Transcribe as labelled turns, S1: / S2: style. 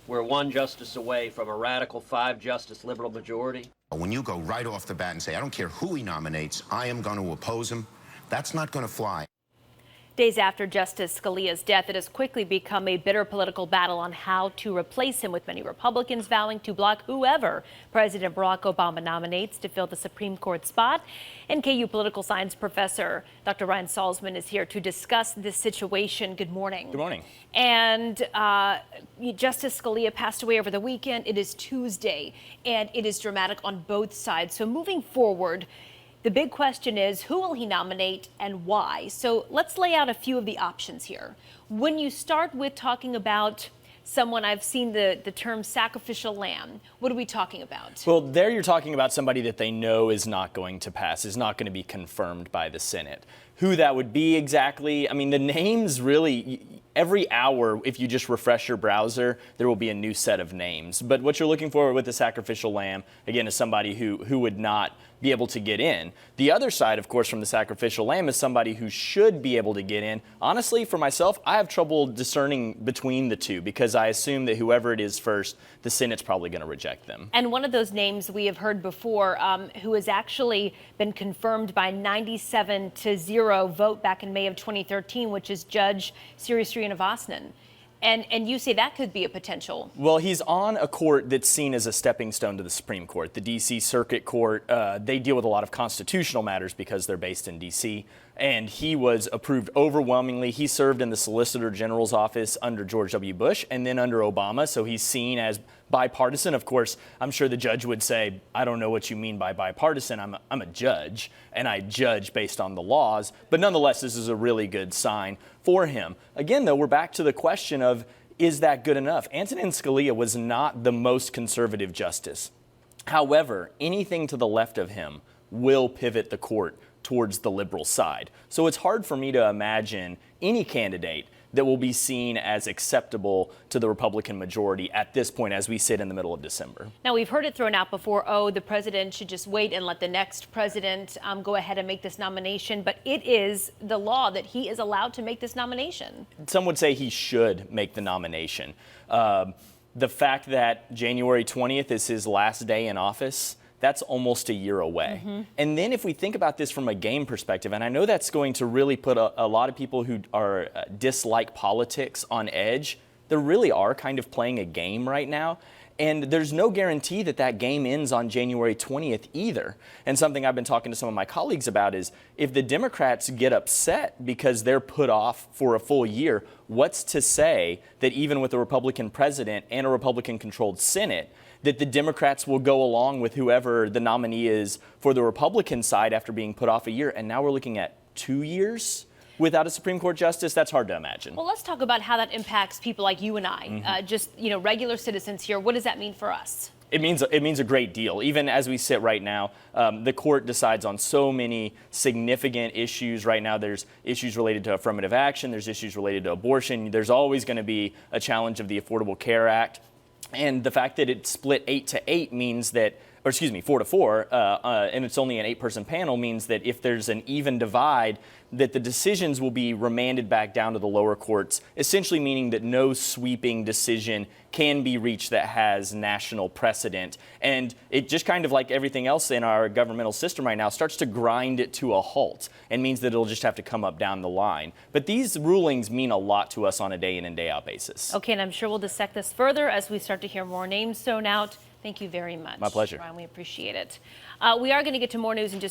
S1: We're one justice away from a radical five-justice liberal majority.
S2: When you go right off the bat and say, I don't care who he nominates, I am going to oppose him, that's not going to fly.
S3: Days after Justice Scalia's death, it has quickly become a bitter political battle on how to replace him, with many Republicans vowing to block whoever President Barack Obama nominates to fill the Supreme Court spot. And KU political science professor Dr. Salzman is here to discuss this situation. Good morning.
S4: Good morning.
S3: And Justice Scalia passed away over the weekend. It is Tuesday, and it is dramatic on both sides. So moving forward, the big question is, who will he nominate and why? So let's lay out a few of the options here. When you start with talking about someone, I've seen the term sacrificial lamb. What are we talking about?
S4: Well, there you're talking about somebody that they know is not going to pass, is not going to be confirmed by the Senate. Who that would be exactly, I mean, the names really, every hour, if you just refresh your browser, there will be a new set of names. But what you're looking for with the sacrificial lamb, again, is somebody who would not be able to get in. The other side, of course, from the sacrificial lamb is somebody who should be able to get in. Honestly, for myself, I have trouble discerning between the two because I assume that whoever it is first, the Senate's probably going to reject them.
S3: And one of those names we have heard before, who has actually been confirmed by 97-0 vote back in May of 2013, which is Judge Siri Srinivasan. And you say that could be a potential.
S4: Well, he's on a court that's seen as a stepping stone to the Supreme Court. The D.C. Circuit Court, they deal with a lot of constitutional matters because they're based in D.C., and he was approved overwhelmingly. He served in the Solicitor General's office under George W. Bush and then under Obama, so he's seen as bipartisan. Of course, I'm sure the judge would say, I don't know what you mean by bipartisan. I'm a judge, and I judge based on the laws. But nonetheless, this is a really good sign for him. Again, though, we're back to the question of, is that good enough? Antonin Scalia was not the most conservative justice. However, anything to the left of him will pivot the court towards the liberal side. So it's hard for me to imagine any candidate that will be seen as acceptable to the Republican majority at this point as we sit in the middle of December.
S3: Now, we've heard it thrown out before, the president should just wait and let the next president go ahead and make this nomination. But it is the law that he is allowed to make this nomination.
S4: Some would say he should make the nomination. The fact that January 20th is his last day in office, that's almost a year away. Mm-hmm. And then if we think about this from a game perspective, and I know that's going to really put a lot of people who are dislike politics on edge, they really are kind of playing a game right now. And there's no guarantee that that game ends on January 20th either. And something I've been talking to some of my colleagues about is if the Democrats get upset because they're put off for a full year, what's to say that even with a Republican president and a Republican-controlled Senate, that the Democrats will go along with whoever the nominee is for the Republican side after being put off a year? And now we're looking at 2 years without a Supreme Court justice? That's hard to imagine.
S3: Well, let's talk about how that impacts people like you and I, just regular citizens here. What does that mean for us?
S4: It means a great deal. Even as we sit right now, the court decides on so many significant issues. Right now, there's issues related to affirmative action. There's issues related to abortion. There's always going to be a challenge of the Affordable Care Act. And the fact that it's split 8-8 means that, or excuse me, 4-4, and it's only an 8-person panel means that if there's an even divide, that the decisions will be remanded back down to the lower courts, essentially meaning that no sweeping decision can be reached that has national precedent. And it just kind of like everything else in our governmental system right now starts to grind it to a halt and means that it'll just have to come up down the line. But these rulings mean a lot to us on a day in and day out basis.
S3: Okay, and I'm sure we'll dissect this further as we start to hear more names thrown out. Thank you very much.
S4: My pleasure.
S3: Ryan, we appreciate it. We are going to get to more news in just